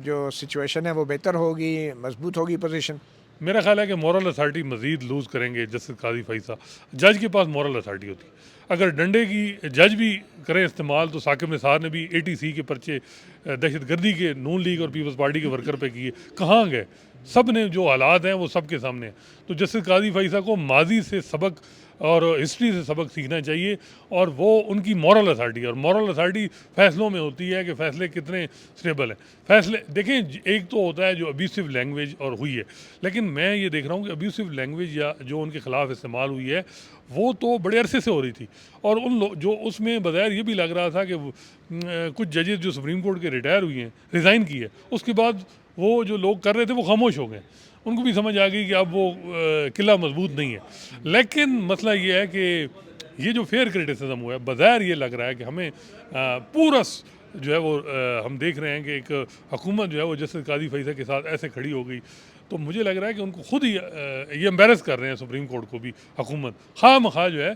जो सिचुएशन है वो बेहतर होगी, मजबूत होगी पोजीशन? मेरा ख्याल है कि मॉरल अथॉरिटी मज़ीद लूज़ करेंगे जस्टिस काजी फैसा। जज के पास मॉरल अथॉरिटी होती है, अगर डंडे की जज भी करें इस्तेमाल, तो साकिब निसार ने भी ATC के पर्चे दहशत गर्दी के नून लीग और पीपल्स पार्टी के वर्कर पे किए, कहाँ गए? सब ने जो हालात हैं वो सब के सामने हैं। तो जस्टिस काजी फैसा को माजी से सबक और हिस्ट्री से सबक सीखना चाहिए, और वो उनकी मॉरल अथॉरिटी है। और मॉरल अथॉरिटी फैसलों में होती है कि फ़ैसले कितने स्टेबल हैं। फैसले देखें, एक तो होता है जो अब्यूसिव लैंग्वेज और हुई है, लेकिन मैं ये देख रहा हूँ कि अब्यूसिव लैंग्वेज या जो उनके ख़िलाफ़ इस्तेमाल हुई है वो तो बड़े अरसे से हो रही थी, और उन लोग जो उसमें बज़ाहिर ये भी लग रहा था कि कुछ जजेस जो सुप्रीम कोर्ट के रिटायर हुए हैं, रिज़ाइन किए, उसके बाद वो जो लोग कर रहे थे वो खामोश हो गए। उनको भी समझ आ गई कि अब वो किला मजबूत नहीं है। लेकिन मसला ये है कि ये जो फेयर क्रिटिसिज्म हुआ है, बज़ाहिर ये लग रहा है कि हमें पूरा जो है वो हम देख रहे हैं कि एक हुकूमत जो है वो जस्टिस काजी फैसा के साथ ऐसे खड़ी हो गई। तो मुझे लग रहा है कि उनको खुद ही ये एम्बेरस कर रहे हैं सुप्रीम कोर्ट को भी हुकूमत, खामखा जो है।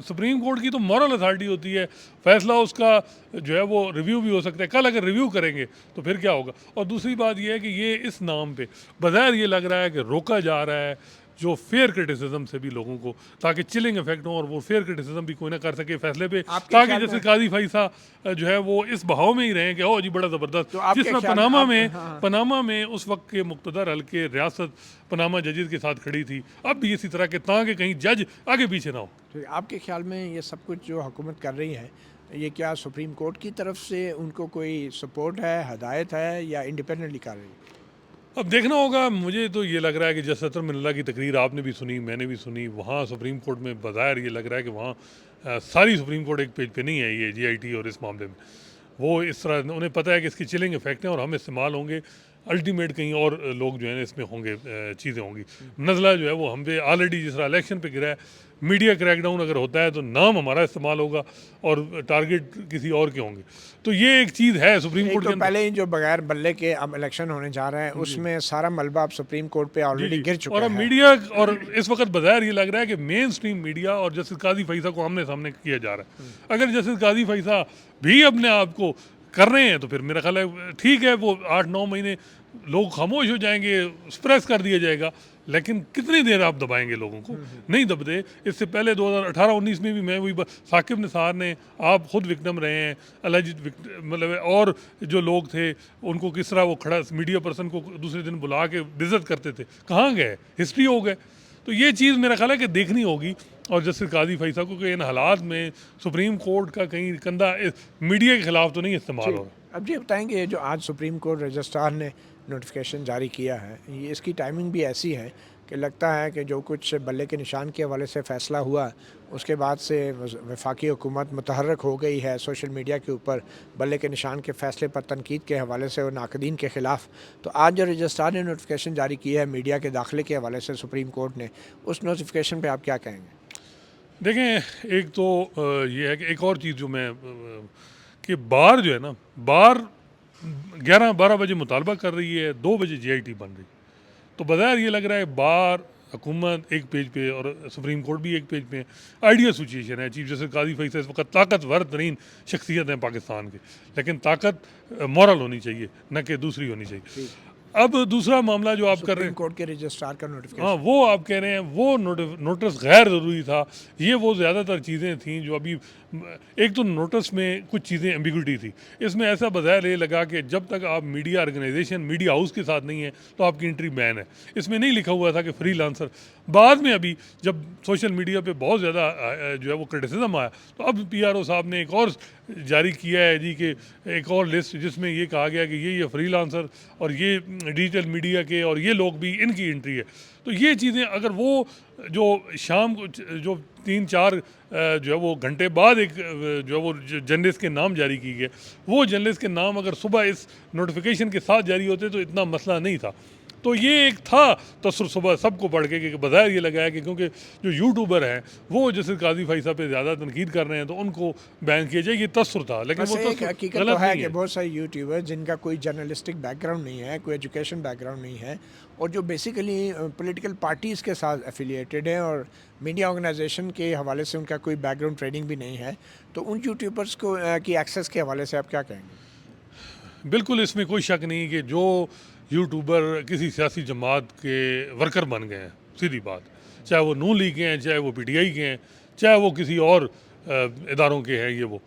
सुप्रीम कोर्ट की तो मॉरल अथॉरिटी होती है, फ़ैसला उसका जो है वो रिव्यू भी हो सकता है। कल अगर रिव्यू करेंगे तो फिर क्या होगा? और दूसरी बात यह है कि ये इस नाम पे बज़ाहिर ये लग रहा है कि रोका जा रहा है जो फेयर क्रिटिसिज्म से भी लोगों को, ताकि चिलिंग इफेक्ट हो और वो फेयर क्रिटिसिज्म भी कोई ना कर सके फैसले पे, आपके ताकि ख्याल जैसे में काजी फैसा जो है वो इस बहाव में ही रहें कि ओ जी बड़ा ज़बरदस्त, तो जिस आपके तरह ख्याल में पनामा आप में हाँ, हाँ। पनामा में उस वक्त के मुक़्तदर हल्के रियासत पनामा जजेस के साथ खड़ी थी, अब भी इसी तरह के, ताकि कहीं जज आगे पीछे ना हो। तो आपके ख्याल में ये सब कुछ जो हुकूमत कर रही है, ये क्या सुप्रीम कोर्ट की तरफ से उनको कोई सपोर्ट है, हदायत है, या इंडिपेंडेंटली कर रही है? अब देखना होगा। मुझे तो ये लग रहा है कि जज अतर मिनल्ला की तकरीर आपने भी सुनी, मैंने भी सुनी, वहाँ सुप्रीम कोर्ट में बज़ाहिर ये लग रहा है कि वहाँ सारी सुप्रीम कोर्ट एक पेज पे नहीं है ये जीआईटी और इस मामले में। वो इस तरह उन्हें पता है कि इसकी चिलिंग इफेक्ट है और हम इस्तेमाल होंगे, अल्टीमेट कहीं और लोग जो है ना इसमें होंगे, चीज़ें होंगी। नज़ला जो है वो हम पे ऑलरेडी जिस तरह इलेक्शन पे गिरा है, मीडिया क्रैकडाउन अगर होता है तो नाम हमारा इस्तेमाल होगा और टारगेट किसी और के होंगे। तो ये एक चीज़ है सुप्रीम एक कोर्ट तो के अंदर। पहले ही जो बगैर बल्ले के अब इलेक्शन होने जा रहे हैं, उसमें सारा मलबा अब सुप्रीम कोर्ट पे जी ऑलरेडी जी। गिर और चुका अब है। मीडिया, और इस वक्त बाज़ाहिर ये लग रहा है कि मेन स्ट्रीम मीडिया और जस्टिस काजी फैसा को आमने सामने किया जा रहा है। अगर जस्टिस काजी फैसा भी अपने आप को कर रहे हैं तो फिर मेरा ख्याल है ठीक है, वो 8-9 महीने लोग खामोश हो जाएंगे, सप्रेस कर दिया जाएगा, लेकिन कितनी देर आप दबाएंगे लोगों को? नहीं दबते। इससे पहले 2018-19 में भी मैं वही साकिब निसार ने, आप खुद विक्टिम रहे हैं, अलग मतलब और जो लोग थे उनको किस तरह वो खड़ा मीडिया पर्सन को दूसरे दिन बुला के बेइज्जत करते थे, कहाँ गए? हिस्ट्री हो गए। तो ये चीज़ मेरा ख्याल है कि देखनी होगी। और जस्टिस काजी फैसा को कि इन हालात में सुप्रीम कोर्ट का कहीं कंधा मीडिया के खिलाफ तो नहीं इस्तेमाल हो रहा। अब ये बताएंगे, ये जो आज सुप्रीम कोर्ट रजिस्ट्रार ने नोटिफिकेशन जारी किया है, ये इसकी टाइमिंग भी ऐसी है कि लगता है कि जो कुछ बल्ले के निशान के हवाले से फ़ैसला हुआ, उसके बाद से वफाकी हुकूमत मुतहर्रक हो गई है सोशल मीडिया के ऊपर बल्ले के निशान के फ़ैसले पर तनकीद के हवाले से और नाकदीन के ख़िलाफ़। तो आज जो रजिस्ट्रार ने नोटिफिकेशन जारी किया है मीडिया के दाखिले के हवाले से सुप्रीम कोर्ट ने, उस नोटिफिकेशन पर आप क्या कहेंगे? देखें, एक तो ये है कि एक और चीज़ जो मैं कि बार जो है ना, बार 11-12 बजे मुतालबा कर रही है, 2 बजे जीआईटी बन रही है। तो बज़ाहिर ये लग रहा है बार हुकूमत एक पेज पे और सुप्रीम कोर्ट भी एक पेज पे है। आइडिया सिचुएशन है। चीफ जस्टिस काजी फैसल इस वक्त ताकतवर तरीन शख्सियत हैं पाकिस्तान के, लेकिन ताकत मॉरल होनी चाहिए, न कि दूसरी होनी चाहिए। अब दूसरा मामला जो आप कर रहे सुप्रीम हैं, कोर्ट के रजिस्ट्रार का हाँ नोटिफिकेशन। वो आप कह रहे हैं वो नोटिस गैर ज़रूरी था। ये वो ज़्यादातर चीज़ें थीं जो अभी, एक तो नोटिस में कुछ चीज़ें एम्बिग्विटी थी। इसमें ऐसा बज़ाहिर ये लगा कि जब तक आप मीडिया ऑर्गेनाइजेशन मीडिया हाउस के साथ नहीं है तो आपकी एंट्री बैन है। इसमें नहीं लिखा हुआ था कि फ्री लांसर। बाद में अभी जब सोशल मीडिया पे बहुत ज़्यादा जो है वो क्रिटिसिज्म आया, तो अब पीआरओ साहब ने एक और जारी किया है जी कि एक और लिस्ट, जिसमें ये कहा गया कि ये फ्री लांसर और ये डिजिटल मीडिया के और ये लोग भी, इनकी एंट्री है। तो ये चीज़ें अगर वो जो शाम को जो 3-4 जो है वो घंटे बाद एक जो है वो जर्नलिस्ट के नाम जारी की गए, वो जर्नलिस्ट के नाम अगर सुबह इस नोटिफिकेशन के साथ जारी होते तो इतना मसला नहीं था। तो ये एक था तसर सुबह सबको पढ़ के कि बज़ाहिर ये लगा है कि क्योंकि जो यूट्यूबर हैं वो जैसे काजी फैसा पे ज़्यादा तनकीद कर रहे हैं तो उनको बैन किया जाए, ये तसर था। लेकिन बस वो एक तसर हकीकत गलत तो है नहीं कि है। बहुत सारे यूट्यूबर जिनका कोई जर्नलिस्टिक बैकग्राउंड नहीं है, कोई एजुकेशन बैकग्राउंड नहीं है, और जो बेसिकली पॉलिटिकल पार्टीज़ के साथ एफिलिएटेड है और मीडिया ऑर्गेनाइजेशन के हवाले से उनका कोई बैकग्राउंड ट्रेनिंग भी नहीं है, तो उन यूट्यूबर्स को की एक्सेस के हवाले से आप क्या कहेंगे? बिल्कुल इसमें कोई शक नहीं कि जो यूट्यूबर किसी सियासी जमात के वर्कर बन गए हैं, सीधी बात, चाहे वो नून लीग के हैं, चाहे वो पीटीआई के हैं, चाहे वो किसी और इदारों के हैं, ये वो,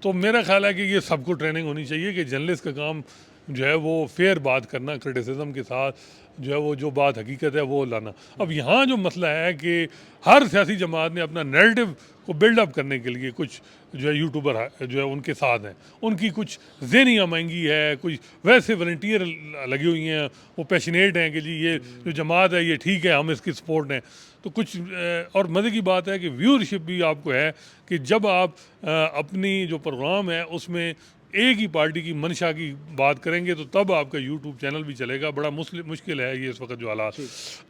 तो मेरा ख्याल है कि ये सबको ट्रेनिंग होनी चाहिए कि जर्नलिस्ट का काम जो है वो फेयर बात करना, क्रिटिसिज्म के साथ जो है वो जो बात हकीकत है वो लाना। अब यहाँ जो मसला है कि हर सियासी जमात ने अपना नैरेटिव को बिल्डअप करने के लिए कुछ जो है यूट्यूबर जो है उनके साथ हैं, उनकी कुछ ज़हनियाँ महंगी है, कुछ वैसे वॉलंटियर लगी हुई हैं, वो पैशनेट हैं कि जी ये जो जमात है ये ठीक है, हम इसकी सपोर्ट हैं। तो कुछ और मज़े की बात है कि व्यूअरशिप भी आपको है कि जब आप अपनी जो प्रोग्राम है उसमें एक ही पार्टी की मंशा की बात करेंगे तो तब आपका यूट्यूब चैनल भी चलेगा। बड़ा मुश्किल है ये इस वक्त जो हालात।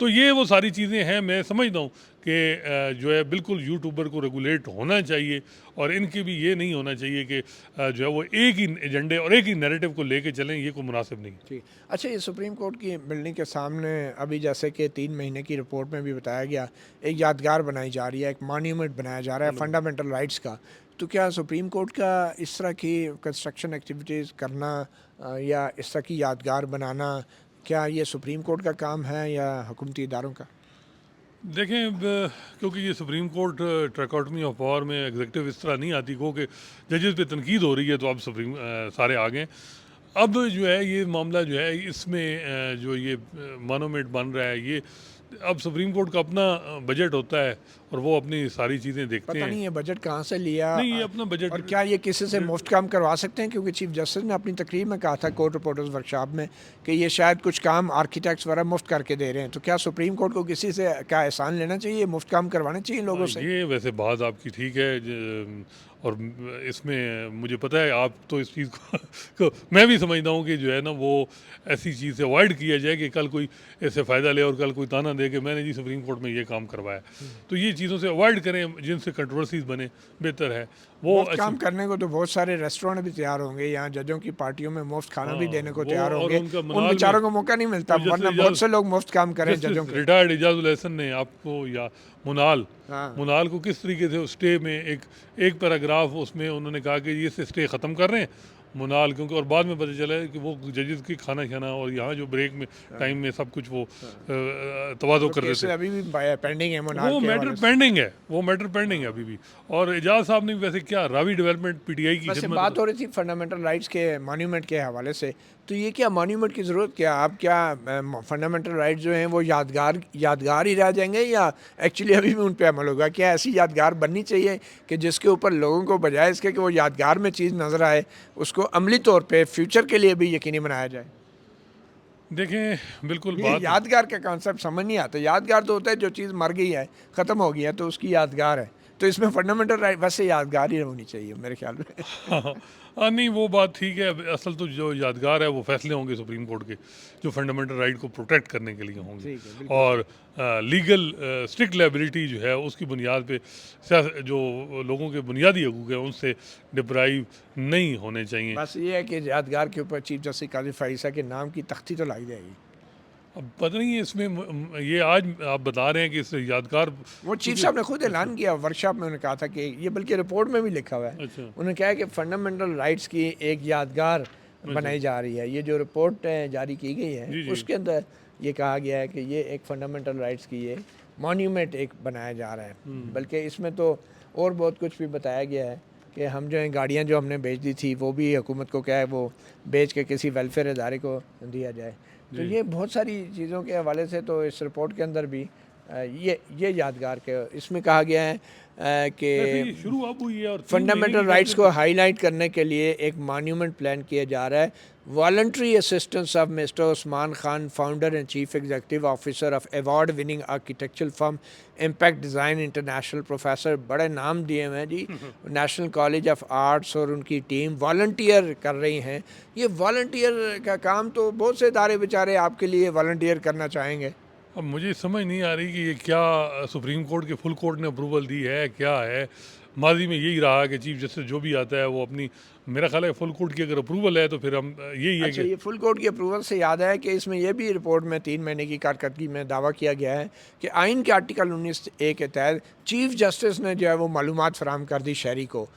तो ये वो सारी चीज़ें हैं। मैं समझता हूँ कि जो है बिल्कुल यूट्यूबर को रेगुलेट होना चाहिए और इनके भी ये नहीं होना चाहिए कि जो है वो एक ही एजेंडे और एक ही नैरेटिव को लेके चलें, ये कोई मुनासिब नहीं। ठीक। अच्छा, ये सुप्रीम कोर्ट की बिल्डिंग के सामने अभी जैसे कि 3 महीने की रिपोर्ट में भी बताया गया, एक यादगार बनाई जा रही है, एक मॉन्यूमेंट बनाया जा रहा है फंडामेंटल राइट्स का। तो क्या सुप्रीम कोर्ट का इस तरह की कंस्ट्रक्शन एक्टिविटीज़ करना या इस तरह की यादगार बनाना, क्या ये सुप्रीम कोर्ट का काम है या हुकूमती इदारों का? देखें क्योंकि ये सुप्रीम कोर्ट ट्रैकोटमी ऑफ पावर में एग्जीक्यूटिव इस तरह नहीं आती को कि जजेस पे तनकीद हो रही है तो अब सारे आ गए। अब जो है ये मामला जो है इसमें जो ये मोनूमेंट बन रहा है ये अब सुप्रीम कोर्ट का अपना बजट होता है और वो अपनी सारी चीज़ें देखते पता हैं। नहीं ये बजट कहाँ से लिया नहीं, ये अपना बजट और क्या ये किसी से मुफ्त काम करवा सकते हैं, क्योंकि चीफ जस्टिस ने अपनी तकरीर में कहा था कोर्ट रिपोर्टर्स वर्कशॉप में कि ये शायद कुछ काम आर्किटेक्ट्स वगैरह मुफ्त करके दे रहे हैं। तो क्या सुप्रीम कोर्ट को किसी से क्या एहसान लेना चाहिए, मुफ्त काम करवाने चाहिए लोगों से? ये वैसे बात आपकी ठीक है और इसमें मुझे पता है आप तो इस चीज़ को मैं भी समझता हूँ कि जो है ना वो ऐसी चीज़ से अवॉइड किया जाए कि कल कोई ऐसे फ़ायदा ले और कल कोई ताना दे कि मैंने जी सुप्रीम कोर्ट में ये काम करवाया। तो ये चीज़ों से अवॉइड करें जिनसे कंट्रोवर्सीज बने, बेहतर है वो मुफ्त काम करने को तो बहुत सारे रेस्टोरेंट भी तैयार होंगे, यहाँ जजों की पार्टियों में मुफ्त खाना भी देने को तैयार होंगे। उन बेचारों को मौका नहीं मिलता, वरना बहुत से लोग मुफ्त काम करें जजों के। रिटायर्ड इजाजुल एहसन ने आपको या मुनाल को किस तरीके से स्टे में एक पैराग्राफ उसमें उन्होंने कहा कि ये से स्टे ख़त्म कर रहे हैं मुनाल, क्योंकि और बाद में पता चला है कि वो जजेस की खाना खाना और यहाँ जो ब्रेक में टाइम में सब कुछ वो तवाज़ो कर रहे थे। अभी भी पेंडिंग है मुनाल वो मैटर पेंडिंग है, वो मैटर पेंडिंग है अभी भी। और एजाज साहब ने वैसे क्या रावी डेवलपमेंट पीटीआई की वैसे बात हो रही थी फंडामेंटल राइट्स के मॉन्यूमेंट के हवाले से, तो ये क्या मॉन्यूमेंट की ज़रूरत क्या? आप क्या फंडामेंटल राइट्स जो हैं वो यादगार ही रह जाएंगे या एक्चुअली अभी भी उन पे अमल होगा? क्या ऐसी यादगार बननी चाहिए कि जिसके ऊपर लोगों को बजाय इसके कि वो यादगार में चीज़ नज़र आए उसको अमली तौर पे फ्यूचर के लिए भी यकीनी बनाया जाए? देखें बिल्कुल ये यादगार का कॉन्सेप्ट समझ नहीं आता। यादगार तो होता है जो चीज़ मर गई है, ख़त्म हो गई है तो उसकी यादगार है। तो इसमें फंडामेंटल राइट वैसे यादगार ही होनी चाहिए मेरे ख्याल में। नहीं वो बात ठीक है। असल तो जो यादगार है वो फैसले होंगे सुप्रीम कोर्ट के जो फंडामेंटल राइट को प्रोटेक्ट करने के लिए होंगे और लीगल स्ट्रिक्ट लायबिलिटी जो है उसकी बुनियाद पे जो लोगों के बुनियादी हकूक़ हैं उनसे डिप्राइव नहीं होने चाहिए। बस ये है कि यादगार के ऊपर चीफ जस्टिस काजी फाइसा के नाम की तख्ती तो लाई जाएगी। अब पता नहीं है इसमें ये आज आप बता रहे हैं कि इस यादगार वो चीफ साहब ने खुद ऐलान किया वर्कशॉप में, उन्होंने कहा था कि ये बल्कि रिपोर्ट में भी लिखा हुआ है। अच्छा। उन्होंने कहा कि फंडामेंटल राइट्स की एक यादगार बनाई जा रही है। ये जो रिपोर्ट जारी की गई है उसके अंदर ये कहा गया है कि ये एक फंडामेंटल राइट्स की ये मॉन्यूमेंट एक बनाया जा रहा है। बल्कि इसमें तो और बहुत कुछ भी बताया गया है कि हम जो है गाड़ियाँ जो हमने बेच दी थी वो भी हुकूमत को क्या है वो बेच के किसी वेलफेयर इदारे को दिया जाए। तो ये बहुत सारी चीज़ों के हवाले से तो इस रिपोर्ट के अंदर भी ये यादगार के इसमें कहा गया है कि शुरू अब हुई है और फंडामेंटल राइट्स को हाईलाइट करने के लिए एक मॉन्यूमेंट प्लान किया जा रहा है। Voluntary assistance of mister Usman Khan, founder and chief executive officer of award winning architectural firm impact design international, professor बड़े नाम दिए हुए हैं जी, नेशनल कॉलेज ऑफ आर्ट्स, और उनकी टीम वॉलंटियर कर रही हैं। ये वॉलंटियर का काम तो बहुत से इदारे बेचारे आपके लिए वॉलंटियर करना चाहेंगे। अब मुझे समझ नहीं आ रही कि ये क्या सुप्रीम कोर्ट के फुल कोर्ट ने अप्रूवल दी है क्या है। माजी में यही रहा कि चीफ जस्टिस जो भी आता है वो अपनी, मेरा ख्याल है फुल कोर्ट की अगर अप्रूवल है तो फिर हम यही है अच्छा, कि ये फुल कोर्ट की अप्रूवल से याद है कि इसमें यह भी रिपोर्ट में 3 महीने की कारकर्दगी में दावा किया गया है कि आइन के आर्टिकल 19(a) के तहत चीफ जस्टिस ने जो है वो मालूमात फराहम कर दी शहरी को,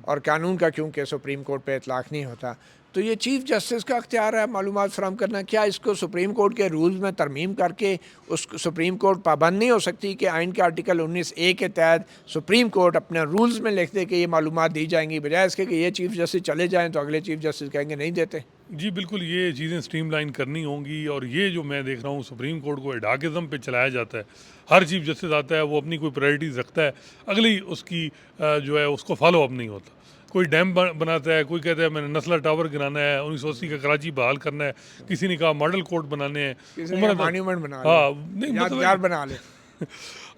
और कानून का क्योंकि सुप्रीम कोर्ट पे इतलाक़ नहीं होता तो ये चीफ जस्टिस का अख्तियार है मालूमात फराहम करना। क्या इसको सुप्रीम कोर्ट के रूल्स में तरमीम करके उस सुप्रीम कोर्ट पाबंद नहीं हो सकती कि आइन के आर्टिकल 19(a) के तहत सुप्रीम कोर्ट अपने रूल्स में लिख दे कि ये मालूमात दी जाएंगी, बजाय इसके कि ये चीफ जस्टिस चले जाएँ तो अगले चीफ जस्टिस कहेंगे नहीं देते? जी बिल्कुल, ये चीज़ें स्ट्रीमलाइन करनी होंगी। और ये जो मैं देख रहा हूँ सुप्रीम कोर्ट को एडाकिज़म पे चलाया जाता है। हर चीफ जस्टिस आता है वो अपनी कोई प्रायोरिटीज़ रखता है, अगली उसकी जो है उसको फॉलो अप नहीं होता। कोई डैम बनाता है, कोई कहता है मैंने नस्ला टावर गिराना है, 1980 का कराची बहाल करना है, किसी ने कहा मॉडल कोर्ट बनाने हैं, मॉन्यूमेंट बना ले, हाँ नहीं यादगार बना ले।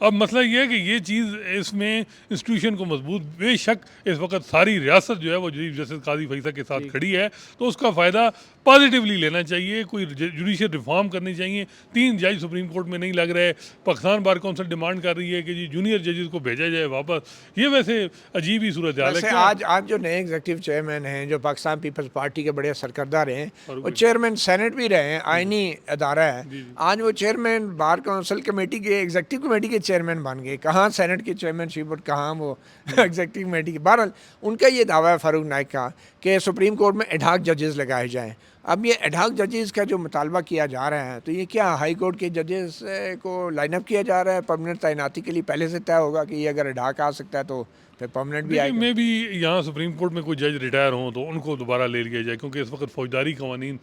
अब मसला ये है कि ये चीज़ इसमें इंस्टीट्यूशन को मजबूत, बेशक इस वक्त सारी रियासत जो है वो चीफ जस्टिस काजी फैसा के साथ खड़ी है तो उसका फ़ायदा पॉजिटिवली लेना चाहिए। कोई जुडिशल रिफॉर्म करनी चाहिए। 3 जज सुप्रीम कोर्ट में नहीं लग रहे। पाकिस्तान बार काउंसिल डिमांड कर रही है कि जी जूनियर जजेस को भेजा जाए वापस। ये वैसे अजीब ही सूरत हाल है। आज जो नए एग्जीक्यूटिव चेयरमैन हैं जो पाकिस्तान पीपल्स पार्टी के बड़े सरकर्दा रहे हैं, वो चेयरमैन सेनेट भी रहे हैं, आइनी अदारा है। आज वो चेयरमैन बार काउंसिल कमेटी के एग्जीक्यूटिव कमेटी के चेयरमैन बन गए, कहाँ सेनेट की चेयरमैनशिप और कहाँ वो एग्जीक्यूटिव कमेटी की। बहरहाल उनका ये दावा है फारूक नाइक का कि सुप्रीम कोर्ट में एडहॉक जजेस लगाए जाएँ। अब ये एडहॉक जजेस का जो मुतालबा किया जा रहा है, तो ये क्या हाई कोर्ट के जजेस को लाइन अप किया जा रहा है परमानेंट तैनाती के लिए? पहले से तय होगा कि ये अगर एडहॉक आ सकता है तो फिर परमानेंट भी देखिए, आएगा? मैं भी यहाँ सुप्रीम कोर्ट में कोई जज रिटायर हों तो उनको दोबारा ले लिया जाए, क्योंकि इस वक्त फौजदारी कवानीन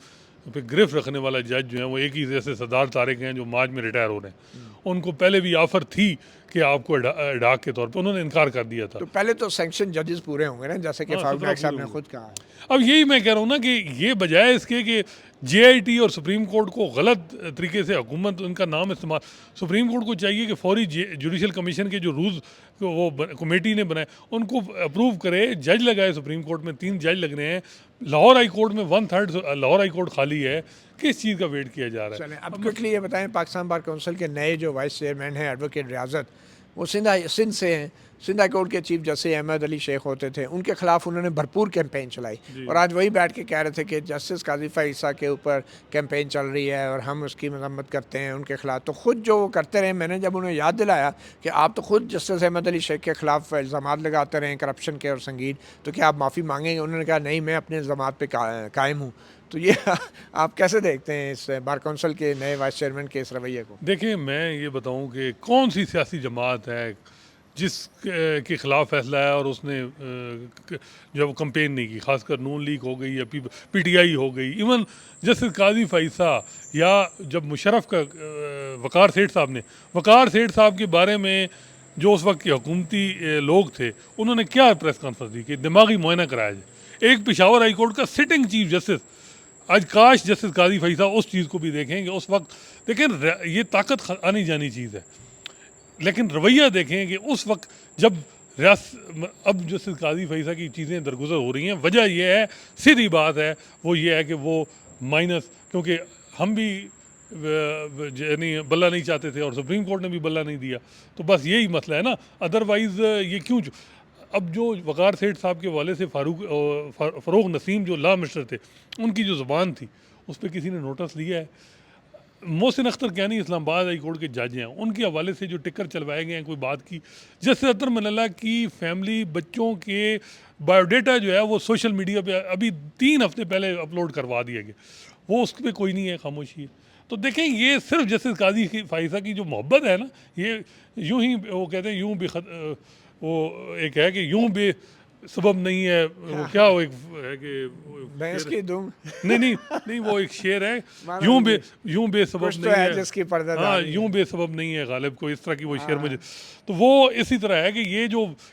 पे गिरफ्त रखने वाला जज जो है वो एक ही, जैसे सरदार तारिक हैं जो मार्च में रिटायर हो रहे हैं, उनको पहले भी ऑफर थी कि आपको एडहॉक के तौर पे, उन्होंने इनकार कर दिया था। तो पहले तो सैंक्शन जजेस पूरे होंगे ना, जैसे कि हाँ, फारूक 17 नाइक साहब पूरे ने होंगे। खुद कहा है। अब यही मैं कह रहा हूँ ना कि ये बजाय इसके कि जेआईटी और सुप्रीम कोर्ट को गलत तरीके से हुकूमत उनका नाम इस्तेमाल, सुप्रीम कोर्ट को चाहिए कि फौरी जुडिशल कमीशन के जो रूल्स वो कमेटी ने बनाए उनको अप्रूव करे, जज लगाए। सुप्रीम कोर्ट में 3 जज लग रहे हैं, लाहौर हाई कोर्ट में 1/3 लाहौर हाई कोर्ट खाली है। किस चीज़ का वेट किया जा रहा है? चलें, अब क्विकली ये बताएं, पाकिस्तान बार काउंसिल के नए जो वाइस चेयरमैन हैं एडवोकेट रियाजत, वो सिंध से हैं। सिंध हाई कोर्ट के चीफ जस्टिस अहमद अली शेख होते थे, उनके खिलाफ उन्होंने भरपूर कैंपेन चलाई और आज वही बैठ के कह रहे थे कि जस्टिस काजी फ़ाइसा के ऊपर कैंपेन चल रही है और हम उसकी मजम्मत करते हैं उनके खिलाफ। तो खुद जो वो करते रहे, मैंने जब उन्हें याद दिलाया कि आप तो खुद जस्टिस अहमद अली शेख के खिलाफ इल्ज़ाम लगाते रहे करप्शन के और संगीन, तो क्या आप माफ़ी मांगेंगे? उन्होंने कहा नहीं, मैं अपने इल्ज़ामात पे कायम हूँ। तो ये आप कैसे देखते हैं इस बार काउंसिल के नए वाइस चेयरमैन के इस रवैये को? देखिए, मैं ये बताऊं कि कौन सी सियासी जमात है जिस के ख़िलाफ़ फैसला है और उसने जो वो कंपेन नहीं की, खासकर नून लीग हो गई या पीटीआई हो गई, इवन जस्टिस काजी फ़ाइसा, या जब मुशर्रफ का वक़ार सेठ साहब के बारे में जो उस वक्त के हुकूमती लोग थे, उन्होंने क्या प्रेस कॉन्फ्रेंस दी कि दिमागी मुआयना कराया जाए। एक पेशावर हाई कोर्ट का सिटिंग चीफ जस्टिस, आज काश जस्टिस काजी फ़ाइसा उस चीज़ को भी देखेंगे उस वक्त। देखें, ये ताकत आनी जानी चीज़ है, लेकिन रवैया देखें कि उस वक्त जब अब जस्टिस काजी फ़ाइसा की चीज़ें दरगुजर हो रही हैं, वजह यह है, सीधी बात है, वो ये है कि वो माइनस, क्योंकि हम भी यानी बल्ला नहीं चाहते थे और सुप्रीम कोर्ट ने भी बल्ला नहीं दिया, तो बस यही मसला है ना। अदरवाइज़ ये क्यों अब जो वक़ार सेठ साहब के वाले से फ़ारूक नसीम जो लॉ मिनिस्टर थे, उनकी जो ज़ुबान थी उस पर किसी ने नोटिस लिया है? मोहसिन अख्तर कैनी इस्लामाबाद हाई कोर्ट के जज हैं, उनके हवाले से जो टिकर चलवाए गए हैं, कोई बात की? जस्टिस अतर मनल्ला की फैमिली, बच्चों के बायोडेटा जो है वो सोशल मीडिया पे अभी 3 हफ्ते पहले अपलोड करवा दिया गया, वो उस पर कोई नहीं है, खामोशी है। तो देखें, ये सिर्फ जस्टिस काजी फ़ाइसा की जो मोहब्बत है ना, ये यूं ही वो कहते हैं वो एक है कि यूं बे सबब नहीं है, वो क्या वो एक है कि भैंस की दुम नहीं वो एक शेर है, माना यूं बेसबब कुछ तो नहीं है है, जिसकी हाँ, पर्दादारी है। यूं बेसबब नहीं है गालिब, को इस तरह की वो शेर मुझे, तो वो इसी तरह है कि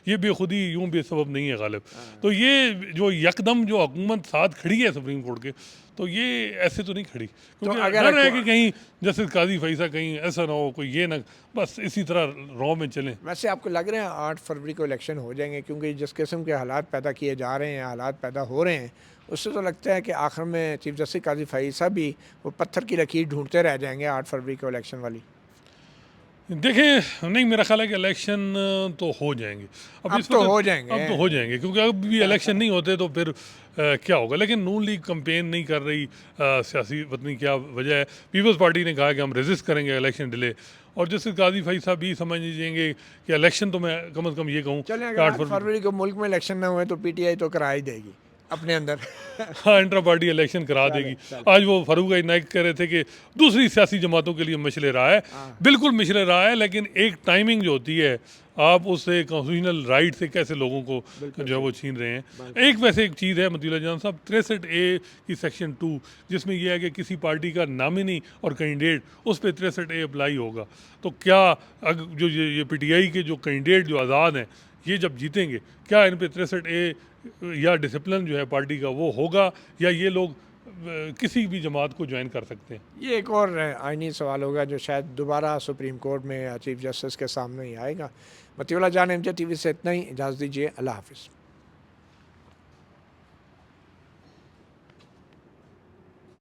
ये बेखुदी यूं बेसबब नहीं है गालिब। तो ये जो यकदम जो हुकूमत साथ खड़ी है सुप्रीम कोर्ट के, तो ये ऐसे तो नहीं खड़ी, क्योंकि अगर डर है कि कहीं जस्टिस काजी फ़ाइसा कहीं ऐसा ना हो, कोई ये ना, बस इसी तरह रॉ में चलें। वैसे आपको लग रहा है 8 फरवरी को इलेक्शन हो जाएंगे? क्योंकि जिस किस्म के हालात पैदा किए जा रहे हैं, हालात पैदा हो रहे हैं, उससे तो लगता है कि आखिर में चीफ जस्टिस काजी फ़ाइसा भी वो पत्थर की लकीर ढूंढते रह जाएंगे 8 फरवरी को इलेक्शन वाली। देखें, नहीं, मेरा ख्याल है कि इलेक्शन तो हो जाएंगे। अब इस तो वक्त हो जाएंगे। अब तो हो जाएंगे, क्योंकि अब भी इलेक्शन नहीं होते तो फिर क्या होगा। लेकिन नून लीग कंपेन नहीं कर रही, सियासी पत्नी क्या वजह है। पीपल्स पार्टी ने कहा कि हम रेजिस्ट करेंगे इलेक्शन डिले, और जस्टिस काजी फ़ाइसा भी समझ लीजिएंगे कि इलेक्शन तो मैं कम अज़ कम ये कहूँ चलें, कि अगर 8 8 फरवरी फरवरी को मुल्क में इलेक्शन ना हुए तो पीटीआई तो करा ही देगी अपने अंदर। हाँ, इंट्रा पार्टी इलेक्शन करा देगी। आज वो फारूक नाइक कह रहे थे कि दूसरी सियासी जमातों के लिए मशले रहा है, बिल्कुल मशले रहा है, लेकिन एक टाइमिंग जो होती है, आप उससे कॉन्स्टिट्यूशनल राइट से कैसे लोगों को जो है वो छीन रहे हैं। एक वैसे एक चीज़ है मतीउल्लाह जान साहब, 63A की सेक्शन 2, जिसमें यह है कि किसी पार्टी का नामिनी और कैंडिडेट, उस पर 63A अप्लाई होगा। तो क्या जो ये पीटीआई के जो कैंडिडेट जो आज़ाद हैं, ये जब जीतेंगे, क्या इन पर 63A या डिसिप्लिन जो है पार्टी का वो होगा, या ये लोग किसी भी जमात को ज्वाइन कर सकते हैं? ये एक और आईनी सवाल होगा जो शायद दोबारा सुप्रीम कोर्ट में चीफ जस्टिस के सामने ही आएगा। मतीउल्लाह जान, MJ TV से इतना ही, इजाज़त दीजिए, अल्लाह हाफ़िज़।